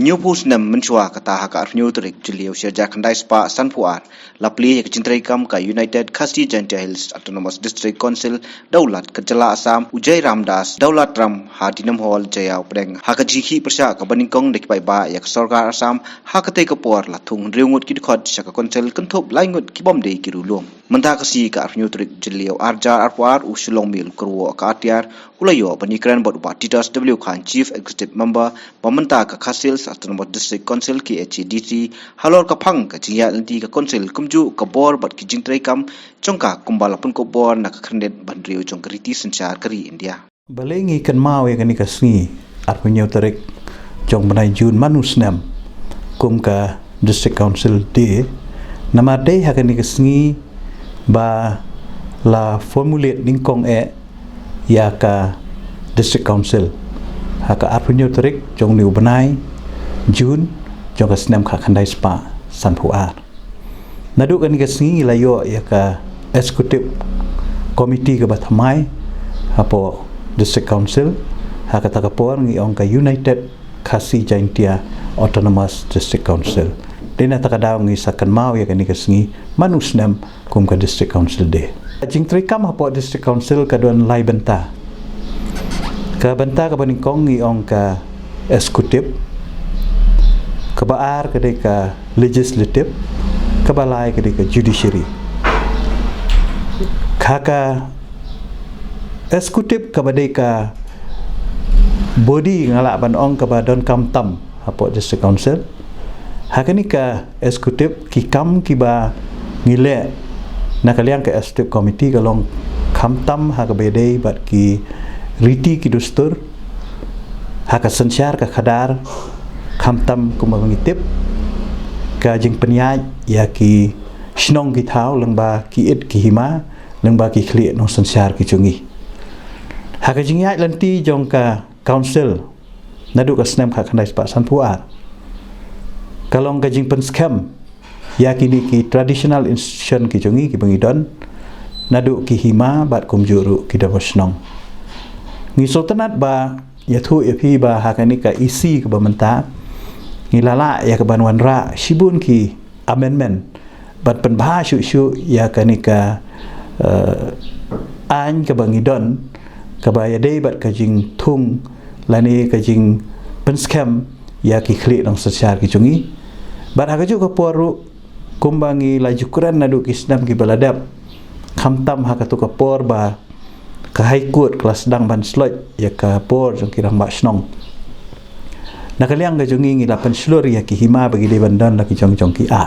New post nam menchua kata haka arnyu trik julio syaja kandai spa sanpuar lapli yak cintrai kam ka United Khasi Jaintia Hills Autonomous District Council Daulat Kejala Assam Ujai Ramdas Daulat Ram Hadinam Hall Jayau Preng haka jiki persya ka baningkong dekipai ba yak sorgar Assam haka te kapor latung riungut kidkhot syaka council kentup laingut kibom de kirulum mentah kasi ka arnyu trik julio arjar arpuar usulong mil kurwo ka atiar ulayo panikran bot upa Titas W Khan Chief Executive Member pementah ka Khasil Autonomous District Council KHDC halor kapang ka jingya nanti ka council kumju ka bor bat ki jingtrai kam chongka kumbala pun ko bor na ka krendet bandriu jong kriti senchar kari India balengi kan mau ya kani kasni arpunyo tarik jong banai Jun manusnam kum ka District Council de nama de hakani kasni ba la formulate ningkong ya ka District Council haka arpunyo tarik jong niu banai Jun jong ka senam ka khandai spa sanpuar nadu kan ka singi layo ya ka executive committee ka bathamai apo District Council haka takapor ngi ong ka United Khasi Jaintia Autonomous District Council dena takadaw ngi sakan mau ya kan ka singi manusnam kum ka District Council de jingtri kam apo District Council ka don lai benta ka baningkong ngi ong ka executive ka baar ka de ka legislative ka balai ka de ka judiciary ka executive ka bade ka body ngala ban ong ka badon kam tam apo District Council hakani ka executive ki kam ki ba ngile nakaliang ka executive committee ka long kam tam ha ka bede bat ki riti ki dustur haka sensyar ka khadar khamtam kuma mangitip ka jing penyaj ya ki shnong ki thau lengba ki it ki hima lengba ki khli no sensyar ki chungi haka jingyaj lanti jong ka council nadu ka snem kha khandai spa sanpuar kalong ka jing pen scam ya kini ki traditional institution ki chungi ki bangidon nadu ki hima bat kumjuru ki dawasnong ngi sultanat ba ya thu ya phi ba hakani ka isi ka bamenta ngi lala ya ka banwan ra shibun ki amendment bat pen bha shu ya kani ka an ka bangidon ka ba ya dei bat ka jing thung lani ka jing pen scam ya ki khli dong sachar ki chungi bat ha ka ju ka poru kumbangi lajukuran nadu kisnam ki baladap khamtam ha ka tu ka por ba ka high court kelas sedang ban slot ya ka por jong kirang ba snong nakaliang ga jongi ngi lapan slur ya ki hima bagi de bandan la ki jong ki a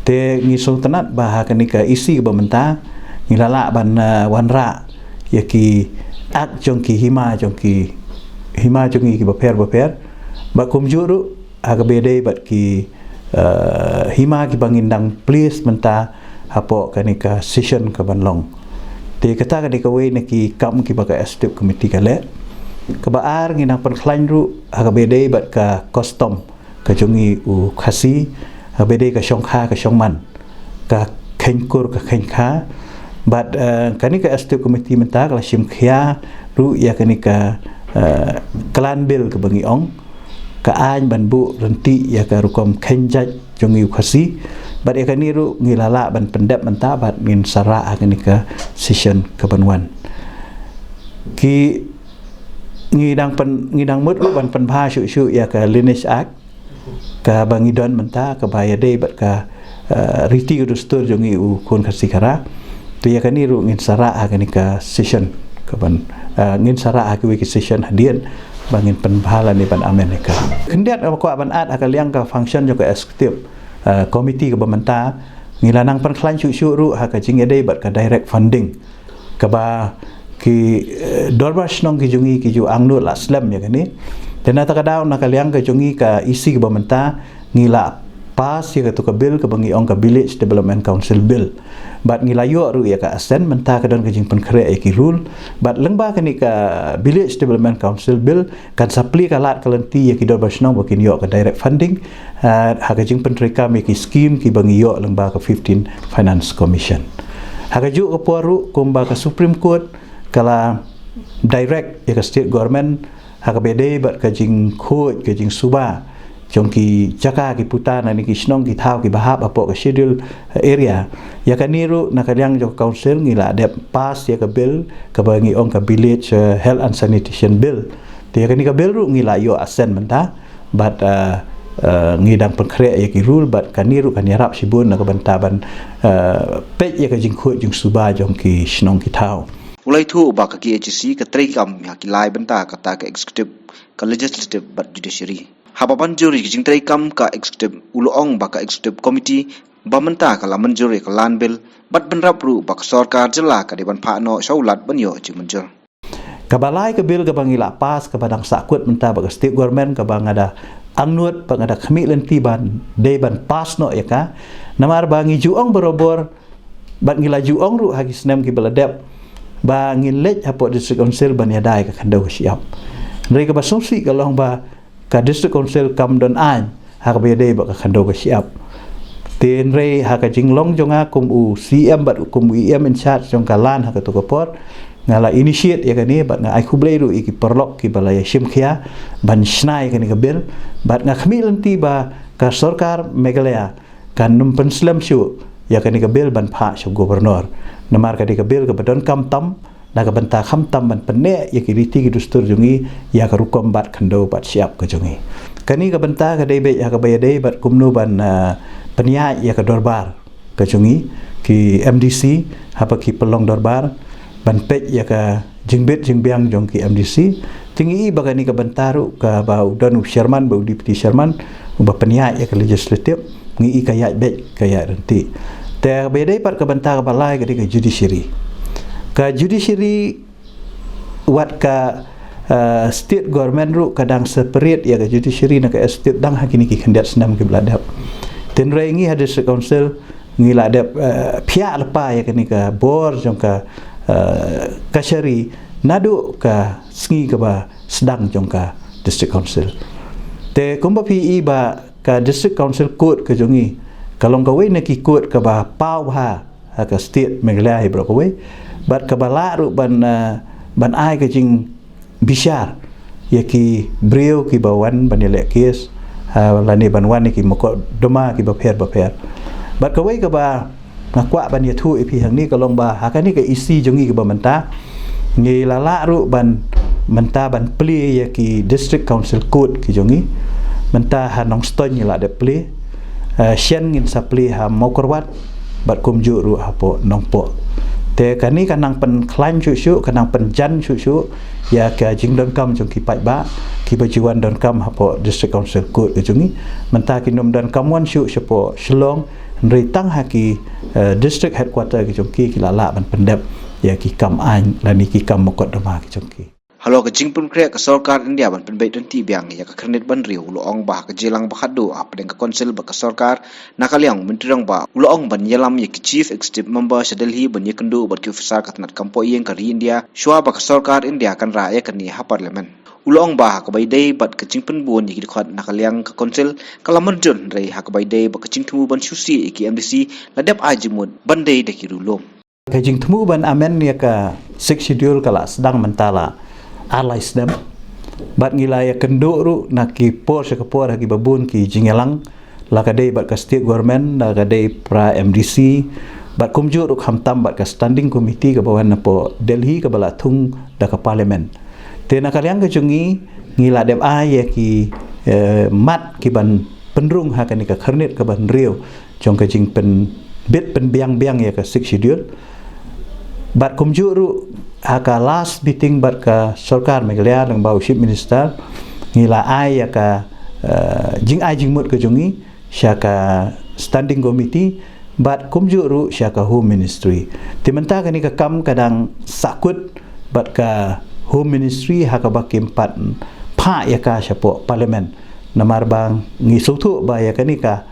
te ngi sultanat ba ha kani ka isi ba menta ngi lala ban wanra ya ki at jong ki hima jongi ki ba per ba kumjuru aga bede bat ki hima ki bangindang please menta hapo kani ka session ka banlong te kata ka dikawe na ki kam ki baka executive committee ka le ka baar nginang panklain ru aga bede bat ka custom ka jungi u khasi aga bede ka shongkha ka shongman ka khenkur ka khenkha bat kani ka executive committee menta ka sim khia ru ya kani ka klan bill ka bangi ong ka an ban bu renti ya ka rukom khenjat jungi u khasi bat ekani ru ngilala ban pendap menta bat ngin sara akani ka session ka banwan ki ngidang mut ban penbha shu ya ka lineage act ka bangidon menta ka bayade bat ka riti ka dustur jongi u kon khasikara tu ya kani ru ngin sara akani ka session ka ban ngin sara akwi ki session hadian bangin penbhala ni ban amerika kendiat ko ban at akaliang ka function jo ka executive komiti ke bamenta ngilanang panklan syu ru ha ka jing ede bat ka direct funding ka ba ki dorba snong ki jungi ki ju angnu la slam ya kani tena ta kadaw na kaliang ka jungi ka isi ke bamenta ngila pas ya ka tu ka bill ka bangi ong ka village development council bill bat ngilayo ru ya ka asen menta ka don ka jing pankre ya ki rule bat lengba kani ka village development council bill kan sapli ka lat kalenti ya ki dorba snong bakin yo ka direct funding ha ka jing pentreka me ki scheme ki bangi yo lengba ka 15 finance commission ha ka ju ka poru kumba ka supreme court kala direct ya ka state government hakabede bat ka jing khoj ka jing suba jong ki jaka ki putana ni ki snong ki thau ki bahap apo ka schedule area ya kaniru nakaliang jo council ngila dep pass ya ka bill ka bangi ong ka village health and sanitation bill te kani ka bill ru ngila yo asen menta bat ngidang pengkre ya ki rule bat kaniru kan yarap sibun na ka bantaban pej ya ka jing khoj jing suba jong ki snong ki thau ulai thu ba ka KHC ka trikam ya ki lai benta ka ta ka executive ka legislative bat judiciary hababan juri ki jing trikam ka executive ulong ba ka executive committee ba menta ka laman juri ka lan bill bat benrap ru ba ka sarkar jela ka deban pha no saulat ban yo jing menjur kabalai ke bill ka bangila pas ka badang sakut menta ba ka state government ka bangada angnut pangada khami lenti ban deban pas no ya ka namar bangi juong berobor bat ngila juong ru hagi snem ki beladep ba ngilej hapo district council ban yadai ka khandau siap nrei ka basongsi ka long ba ka district council kam don an ha ka bede ba ka khandau ka siap tin rei ha ka jinglong jonga kum u CM bat kum em in charge jong kalan ha ka to kapot ngala initiate ya kani bat nga ai khublei ru iki perlok ki balaya simkhia ban snai kani ka bil bat nga khmi lenti ba ka sarkar megalaya kan num penslam shu ya kani ka bil ban pha shu gubernur namar ka bil ka badon kam tam na ka banta kham tam ban penne ya ki riti ki dustur jungi ya ka rukom bat khando bat siap ka jungi kani ka banta ka dei be ya ka bayade bat kumnu ban penya ya ka dorbar ka jungi ki MDC hapa ki pelong dorbar ban pej ya ka jingbet jingbiang jong ki MDC tingi ba kani ka bantaru ka ba udon Sherman ba deputy Sherman ba penya ya ka legislative ngi ka ya be ka ya renti te bedai pat ka banta ka balai ka judiciary wat ka state government ru kadang separate ya ka judiciary na ka state dang hakini ki khandat senam ki beladap ten rengi ada council ngila adap pihak lepa ya kani ka bor jong ka kashari nadu ka sngi ka ba sedang jong ka district council te kumba PE ba ka district council court ka jongi kalau kawai nak ikut ke bah pau ha ke state Meghalaya ibro kawai bat ke balaru ban ai ke jing bishar ya ki brio ki bawan ban elek kes lani ban wan ki moko doma ki baper bat kawai ke bah ngakwa ban ya thu ipi hang ni kalau bah ha ni ke isi jongi ke ba menta ngi lala ru ban menta ban pli ya ki district council court ki jongi menta hanong ston ni la de pli sien ngin sapli ha mau korwat bat kumju ru hapo nongpo te kani kanang pen klaim chu kanang pen jan chu ya ka jingdon kam jong ki pai ba ki bajuan don kam hapo district council court jungi menta ki nom don kamwan chu sepo Shillong nrei tang haki district headquarter ki jong ki lala ban pendep ya ki kam an lani ki kam mokot doma ki jong ki halo ka jingpun krek ka sarkar India ban penbait dan ti biang ya ka kredit ban riu uloong ba ka jelang ba khadu apdeng ka council ba ka sarkar nakaliang mentirang ba uloong ban yelam ya ki chief executive member sa Delhi ban yekendu bat ki officer ka tanat kampo yeng ka ri India shwa ba ka sarkar India kan ra ya kan ni ha parliament uloong ba ka baidei bat ka jingpun buon ya ki khot nakaliang ka council kalaman jon rei ha ka baidei ba ka jingthu ban susi ki MDC ladap ajimud bandei de ki rulom ka jingthu ban amen ya ka six schedule kala sedang mentala alai sedem bat ngilaya kenduk ru naki por sekapor hagi babun ki jingelang lakadei bat ka state government lakadei pra MDC bat kumju ru khamtam bat ka standing committee ka bawan napo Delhi ka bala thung da ka parliament te nakaliang ka jungi ngila dem ay ki mat ki ban penrung hakani ka kharnet ka ban riu jong ka jing pen bit pen biang ya ka six schedule bat kumju ru haka last meeting bat ka sarkar Meghalaya dengan bau chief minister ngila ai ya ka jing ai jing mut ka jungi syaka standing committee bat kumju ru syaka home ministry timenta kani ka kam kadang sakut bat ka home ministry haka bakim pat pha ya ka syapo parliament namar bang ngi sutu ba ya kani ka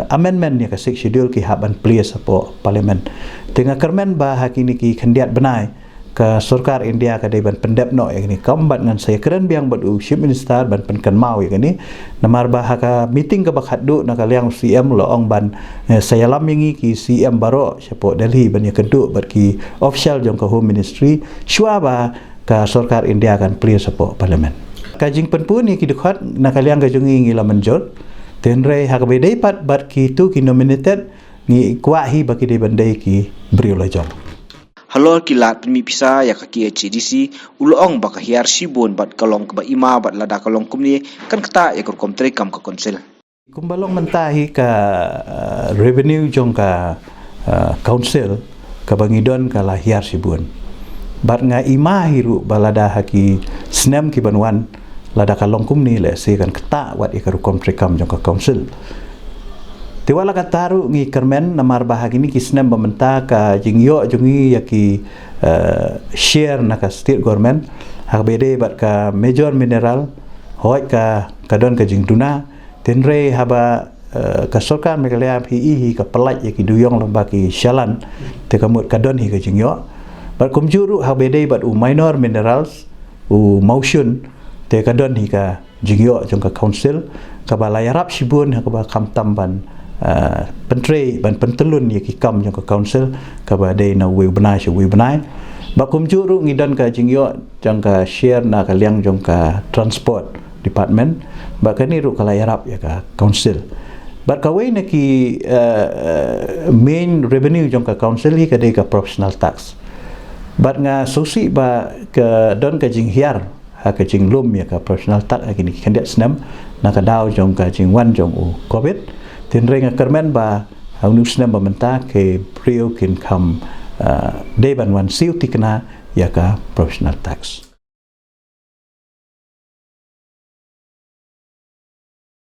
amendment ya ka six schedule ki haban place sapo parliament tengah kermen ba hakini ki khandiat benai ka sarkar India ka dei ban pendep no yakni kambat ngan saya keren biang bat chief minister ban penkan mau yakni namar bah ka meeting ka bakhaddu na kaliang CM lo ong ban saya lam yangi ki CM baro sepo Delhi ban yakedu bat ki official jong ka home ministry shwa ba ka sarkar India kan clear sepo parliament Kajing penpun ni kidukhat nakaliang kajungi ngila menjol tenre hakabedai bat ki tu ki nominated ngi kwahi baki de bandai ki briola jong. Halor kilat pemi pisa ya kaki HDC ulong baka hiar sibon bat kalong ke ima bat lada kalong kumni kan kata ya kurkom trikam ke konsil. Kumbalong mentahi ka revenue jong ka council ka bangidon ka la hiar sibon. Bat nga ima hiru balada haki snem ki banwan lada kalong kumni le se kan kata wat ikarukom trikam jong ka council. Tiwala kataru ngi kermen namar bahagi ni kisnem bamenta ka jingyo jungi yaki share naka state government hakbede bat ka major mineral hoi ka kadon ka jingduna tenre haba ka sorkan mekalea hi ka pelaj yaki duyong lomba ki shalan te kamut kadon hi ka jingyo bat kumjuru hakbede bat u minor minerals u motion te kadon hi ka jingyo jong ka council ka balayarap sibun hakba kamtam ban pentre ban pentelun ya ki kam jong ka council ka ba dei na we benai ba kum juru ngidan ka jingyo jong ka share na ka liang jong ka transport department ba kani ru kala yarap ya ka council ba ka we na ki main revenue jong ka council hi ka dei ka professional tax ba nga sosi ba ka don ka jing hiar ha ka jing lum ya ka professional tax ha kini kandiat senam na ka daw jong ka jing wan jong u covid tenre nga kermen ba haunu snem bamenta ke prio kin kam deban wan siu tikna ya ka professional tax.